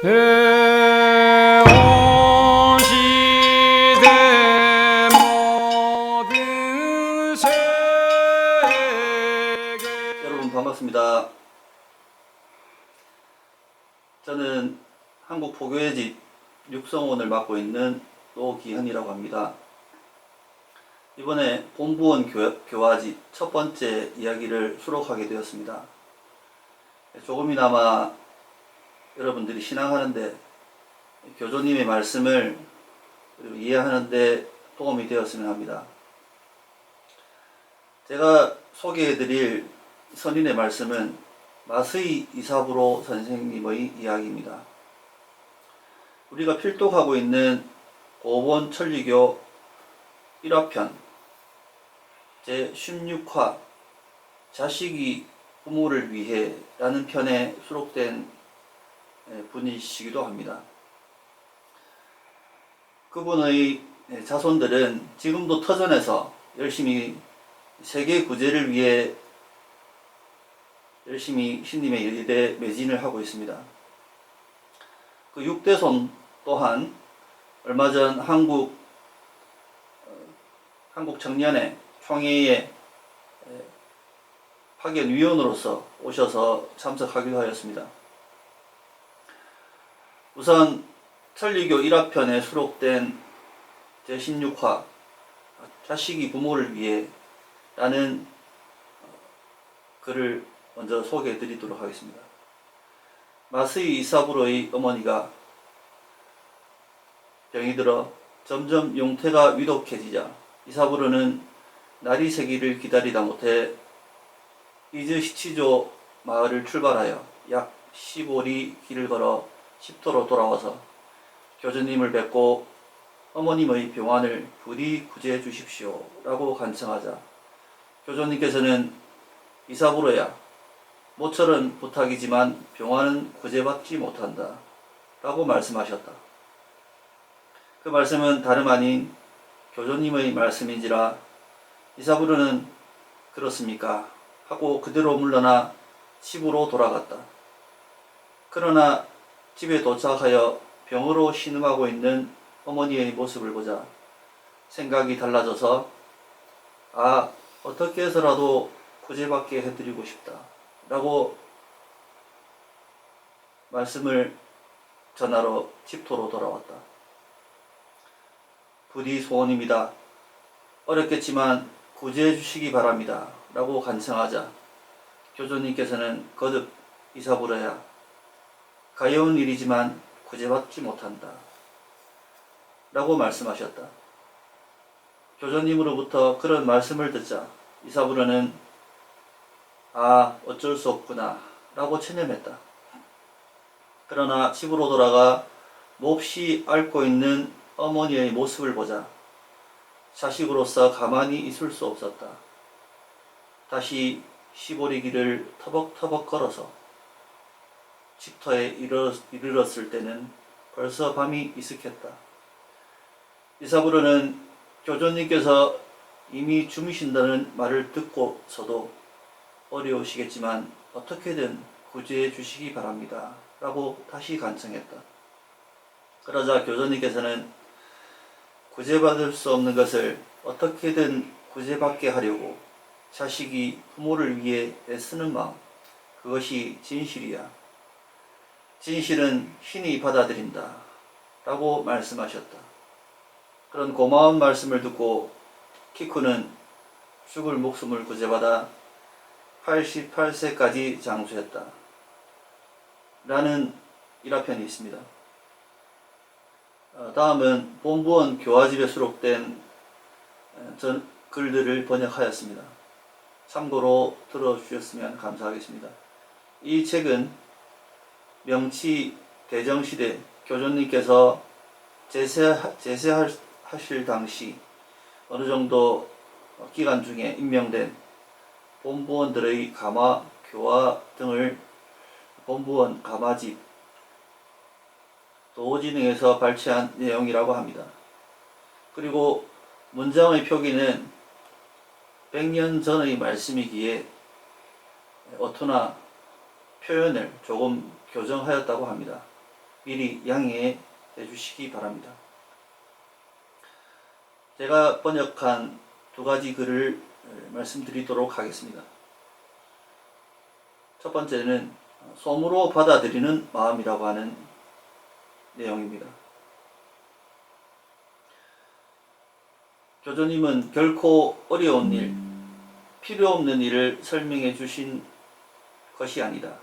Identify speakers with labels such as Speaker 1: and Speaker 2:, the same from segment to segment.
Speaker 1: 온 시대 모든 세계.
Speaker 2: 여러분 반갑습니다. 저는 한국 포교의 집 육성원을 맡고 있는 노기현이라고 합니다. 이번에 본부원 교화집 첫 번째 이야기를 수록하게 되었습니다. 조금이나마 여러분들이 신앙하는데 교조님의 말씀을 이해하는데 도움이 되었으면 합니다. 제가 소개해드릴 선인의 말씀은 마스이 이사부로 선생님의 이야기입니다. 우리가 필독하고 있는 고본 천리교 1화편 제16화 자식이 부모를 위해 라는 편에 수록된 분이시기도 합니다. 그분의 자손들은 지금도 터전에서 열심히 세계 구제를 위해 열심히 신님의 일에 매진을 하고 있습니다. 그 6대손 또한 얼마 전 한국 청년회 총회에 파견위원으로서 오셔서 참석하기도 하였습니다. 우선 천리교 1화편에 수록된 제16화 자식이 부모를 위해 라는 글을 먼저 소개해 드리도록 하겠습니다. 마스이 이사부로의 어머니가 병이 들어 점점 용태가 위독해지자 이사부로는 날이 새기를 기다리다 못해 이즈시치조 마을을 출발하여 약 15리 길을 걸어 십도로 돌아와서 교주님을 뵙고 어머님의 병환을 부디 구제해 주십시오 라고 간청하자 교주님께서는 이사부로야 모처럼 부탁이지만 병환은 구제받지 못한다 라고 말씀하셨다. 그 말씀은 다름 아닌 교주님의 말씀인지라 이사부로는 그렇습니까? 하고 그대로 물러나 집으로 돌아갔다. 그러나 집에 도착하여 병으로 신음하고 있는 어머니의 모습을 보자 생각이 달라져서 어떻게 해서라도 구제받게 해드리고 싶다 라고 말씀을 전하러 집토로 돌아왔다. 부디 소원입니다. 어렵겠지만 구제해 주시기 바랍니다 라고 간청하자 교주님께서는 거듭 이사부로야 가여운 일이지만 구제받지 못한다 라고 말씀하셨다. 교주님으로부터 그런 말씀을 듣자 이사부로는 어쩔 수 없구나 라고 체념했다. 그러나 집으로 돌아가 몹시 앓고 있는 어머니의 모습을 보자 자식으로서 가만히 있을 수 없었다. 다시 시보리 길을 터벅터벅 걸어서 집터에 이르렀을 때는 벌써 밤이 이슥했다. 이사부로는 교주님께서 이미 주무신다는 말을 듣고서도 어려우시겠지만 어떻게든 구제해 주시기 바랍니다 라고 다시 간청했다. 그러자 교주님께서는 구제받을 수 없는 것을 어떻게든 구제받게 하려고 자식이 부모를 위해 애쓰는 마음, 그것이 진실이야. 진실은 신이 받아들인다 라고 말씀하셨다. 그런 고마운 말씀을 듣고 키쿠는 죽을 목숨을 구제받아 88세까지 장수했다 라는 일화편이 있습니다. 다음은 본부원 교화집에 수록된 글들을 번역하였습니다. 참고로 들어주셨으면 감사하겠습니다. 이 책은 명치 대정시대 교주님께서 제세하실 당시 어느 정도 기간 중에 임명된 본부원들의 가마, 교화 등을 본부원 가마집 도지능에서 발췌한 내용이라고 합니다. 그리고 문장의 표기는 100년 전의 말씀이기에 어투나 표현을 조금 교정하였다고 합니다. 미리 양해해 주시기 바랍니다. 제가 번역한 두 가지 글을 말씀드리도록 하겠습니다. 첫 번째는 솜으로 받아들이는 마음이라고 하는 내용입니다. 교주님은 결코 어려운 일, 필요 없는 일을 설명해 주신 것이 아니다.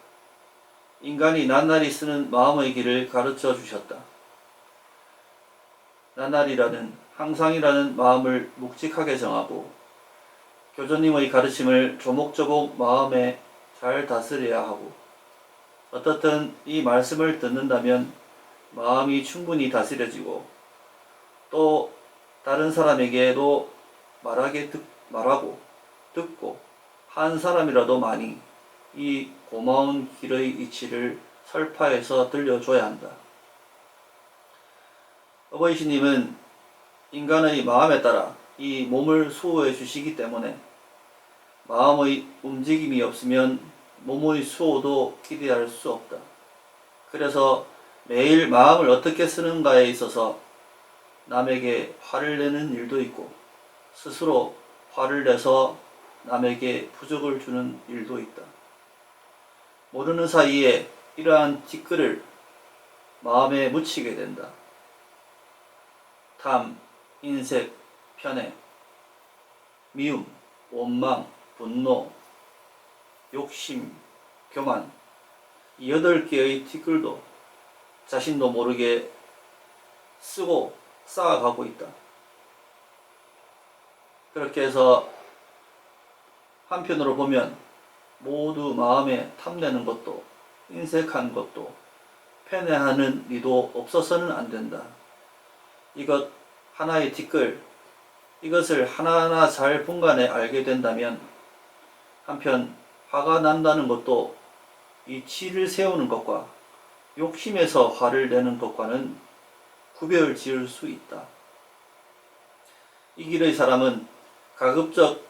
Speaker 2: 인간이 낱낱이 쓰는 마음의 길을 가르쳐 주셨다. 낱낱이라는 항상이라는 마음을 묵직하게 정하고 교주님의 가르침을 조목조목 마음에 잘 다스려야 하고 어떻든 이 말씀을 듣는다면 마음이 충분히 다스려지고 또 다른 사람에게도 말하고 듣고 한 사람이라도 많이 이 고마운 길의 이치를 설파해서 들려줘야 한다. 어버이 신님은 인간의 마음에 따라 이 몸을 수호해 주시기 때문에 마음의 움직임이 없으면 몸의 수호도 기대할 수 없다. 그래서 매일 마음을 어떻게 쓰는가에 있어서 남에게 화를 내는 일도 있고 스스로 화를 내서 남에게 부적을 주는 일도 있다. 모르는 사이에 이러한 티끌을 마음에 묻히게 된다. 탐, 인색, 편애, 미움, 원망, 분노, 욕심, 교만, 이 8개의 티끌도 자신도 모르게 쓰고 쌓아가고 있다. 그렇게 해서 한편으로 보면 모두 마음에 탐내는 것도 인색한 것도 편애하는 리도 없어서는 안 된다. 이것 하나의 티끌, 이것을 하나하나 잘 분간해 알게 된다면 한편 화가 난다는 것도 이 치를 세우는 것과 욕심에서 화를 내는 것과는 구별 지을 수 있다. 이 길의 사람은 가급적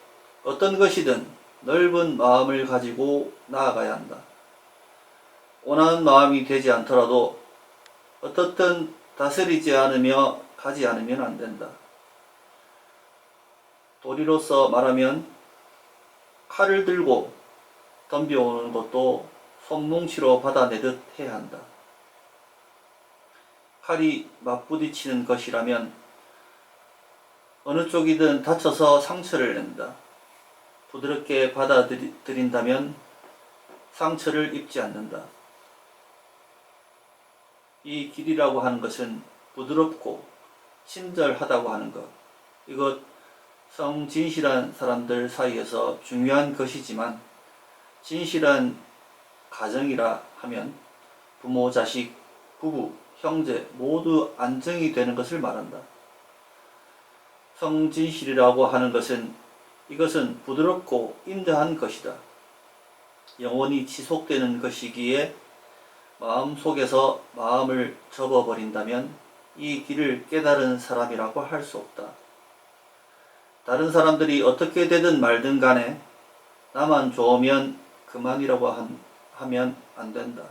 Speaker 2: 어떤 것이든 넓은 마음을 가지고 나아가야 한다. 온화한 마음이 되지 않더라도 어떻든 다스리지 않으며 가지 않으면 안 된다. 도리로서 말하면 칼을 들고 덤벼오는 것도 손뭉치로 받아내듯 해야 한다. 칼이 맞부딪히는 것이라면 어느 쪽이든 다쳐서 상처를 낸다. 부드럽게 받아들인다면 상처를 입지 않는다. 이 길이라고 하는 것은 부드럽고 친절하다고 하는 것, 이것 성진실한 사람들 사이에서 중요한 것이지만 진실한 가정이라 하면 부모, 자식, 부부, 형제 모두 안정이 되는 것을 말한다. 성진실이라고 하는 것은 이것은 부드럽고 인자한 것이다. 영원히 지속되는 것이기에 마음속에서 마음을 접어버린다면 이 길을 깨달은 사람이라고 할 수 없다. 다른 사람들이 어떻게 되든 말든 간에 나만 좋으면 그만이라고 하면 안 된다.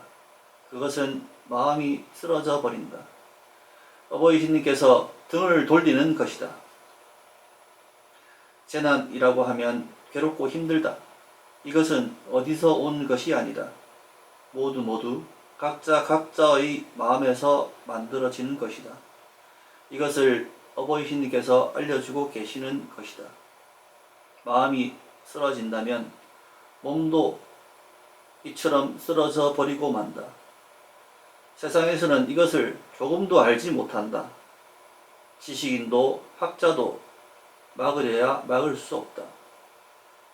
Speaker 2: 그것은 마음이 쓰러져 버린다. 어버이 신님께서 등을 돌리는 것이다. 재난이라고 하면 괴롭고 힘들다. 이것은 어디서 온 것이 아니다. 모두 각자 각자의 마음에서 만들어지는 것이다. 이것을 어버이 신님께서 알려주고 계시는 것이다. 마음이 쓰러진다면 몸도 이처럼 쓰러져 버리고 만다. 세상에서는 이것을 조금도 알지 못한다. 지식인도 학자도 막으려야 막을 수 없다.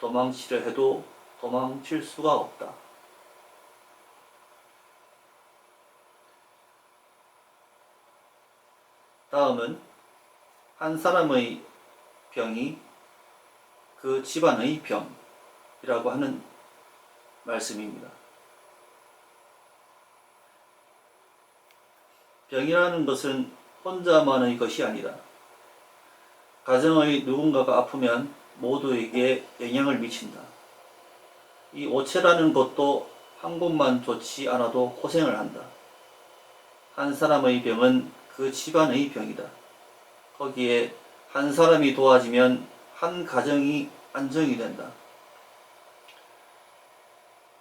Speaker 2: 도망치려 해도 도망칠 수가 없다. 다음은 한 사람의 병이 그 집안의 병이라고 하는 말씀입니다. 병이라는 것은 혼자만의 것이 아니다. 가정의 누군가가 아프면 모두에게 영향을 미친다. 이 오체라는 것도 한 곳만 좋지 않아도 고생을 한다. 한 사람의 병은 그 집안의 병이다. 거기에 한 사람이 도와지면 한 가정이 안정이 된다.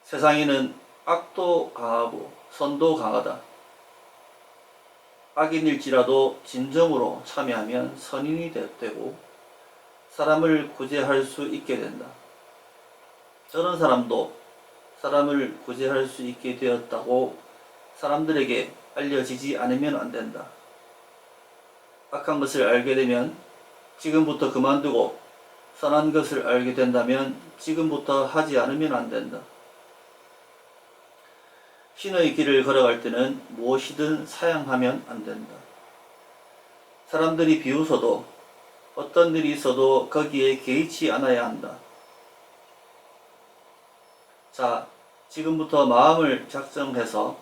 Speaker 2: 세상에는 악도 강하고 선도 강하다. 악인일지라도 진정으로 참여하면 선인이 되고 사람을 구제할 수 있게 된다. 저런 사람도 사람을 구제할 수 있게 되었다고 사람들에게 알려지지 않으면 안 된다. 악한 것을 알게 되면 지금부터 그만두고 선한 것을 알게 된다면 지금부터 하지 않으면 안 된다. 신의 길을 걸어갈 때는 무엇이든 사양하면 안 된다. 사람들이 비웃어도 어떤 일이 있어도 거기에 개의치 않아야 한다. 자, 지금부터 마음을 작정해서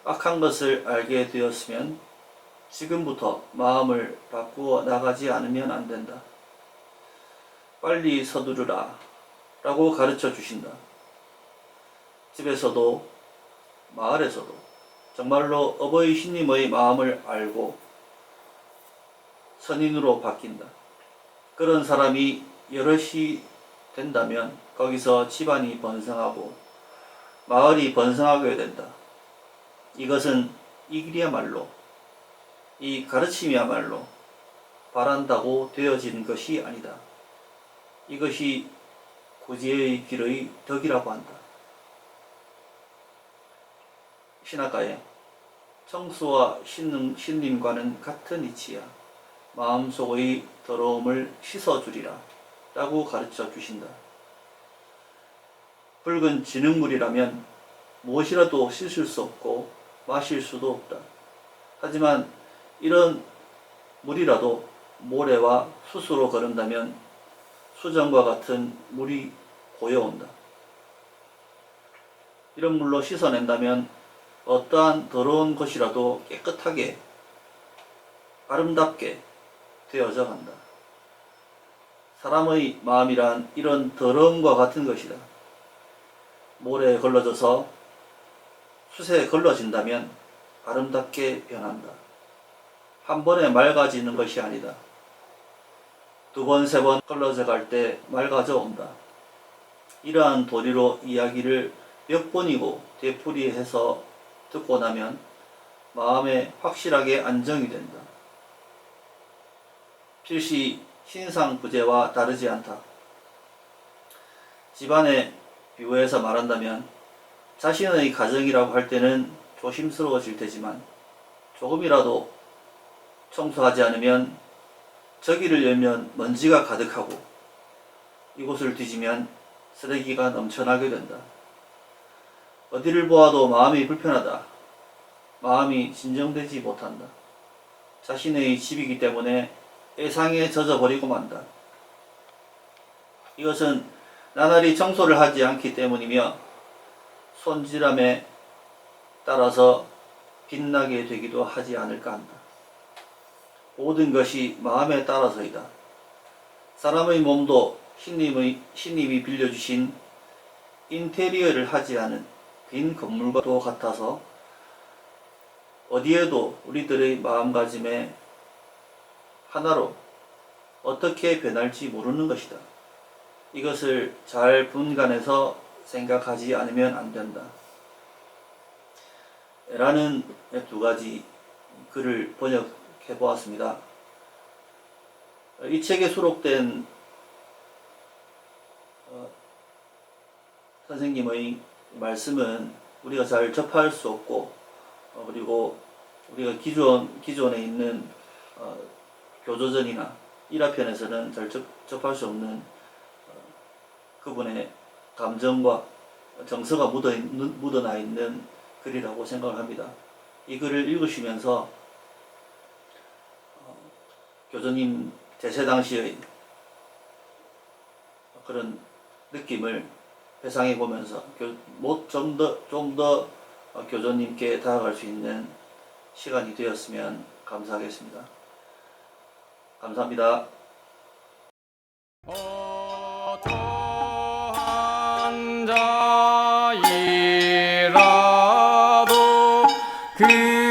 Speaker 2: 악한 것을 알게 되었으면 지금부터 마음을 바꾸어 나가지 않으면 안 된다. 빨리 서두르라 라고 가르쳐 주신다. 집에서도 마을에서도 정말로 어버이 신님의 마음을 알고 선인으로 바뀐다. 그런 사람이 여럿이 된다면 거기서 집안이 번성하고 마을이 번성하게 된다. 이것은 이 길이야말로, 이 가르침이야말로 바란다고 되어진 것이 아니다. 이것이 구제의 길의 덕이라고 한다. 신학가에 청수와 신님과는 같은 이치야. 마음속의 더러움을 씻어주리라 라고 가르쳐 주신다. 붉은 진흙물이라면 무엇이라도 씻을 수 없고 마실 수도 없다. 하지만 이런 물이라도 모래와 숯으로 거른다면 수정과 같은 물이 고여온다. 이런 물로 씻어낸다면 어떠한 더러운 것이라도 깨끗하게 아름답게 되어져 간다. 사람의 마음이란 이런 더러움과 같은 것이다. 모래에 걸러져서 숯에 걸러진다면 아름답게 변한다. 한 번에 맑아지는 것이 아니다. 두 번, 세 번 걸러져 갈 때 맑아져 온다. 이러한 도리로 이야기를 몇 번이고 되풀이해서 듣고 나면 마음에 확실하게 안정이 된다. 필시 신상부제와 다르지 않다. 집안에 비유해서 말한다면 자신의 가정이라고 할 때는 조심스러워질 테지만 조금이라도 청소하지 않으면 저기를 열면 먼지가 가득하고 이곳을 뒤지면 쓰레기가 넘쳐나게 된다. 어디를 보아도 마음이 불편하다. 마음이 진정되지 못한다. 자신의 집이기 때문에 애상에 젖어버리고 만다. 이것은 나날이 청소를 하지 않기 때문이며 손질함에 따라서 빛나게 되기도 하지 않을까 한다. 모든 것이 마음에 따라서이다. 사람의 몸도 신님이 빌려주신 인테리어를 하지 않은 빈 건물과도 같아서 어디에도 우리들의 마음가짐에 하나로 어떻게 변할지 모르는 것이다. 이것을 잘 분간해서 생각하지 않으면 안 된다. 라는 두 가지 글을 번역해 보았습니다. 이 책에 수록된 선생님의 말씀은 우리가 잘 접할 수 없고 그리고 우리가 기존에 있는 교조전이나 일화편에서는 잘 접할 수 없는 그분의 감정과 정서가 묻어나 있는 글이라고 생각을 합니다. 이 글을 읽으시면서 교조님 제세 당시의 그런 느낌을 회상해 보면서 좀 더 교조님께 다가갈 수 있는 시간이 되었으면 감사하겠습니다. 감사합니다.
Speaker 1: 어떠한 자이라도 그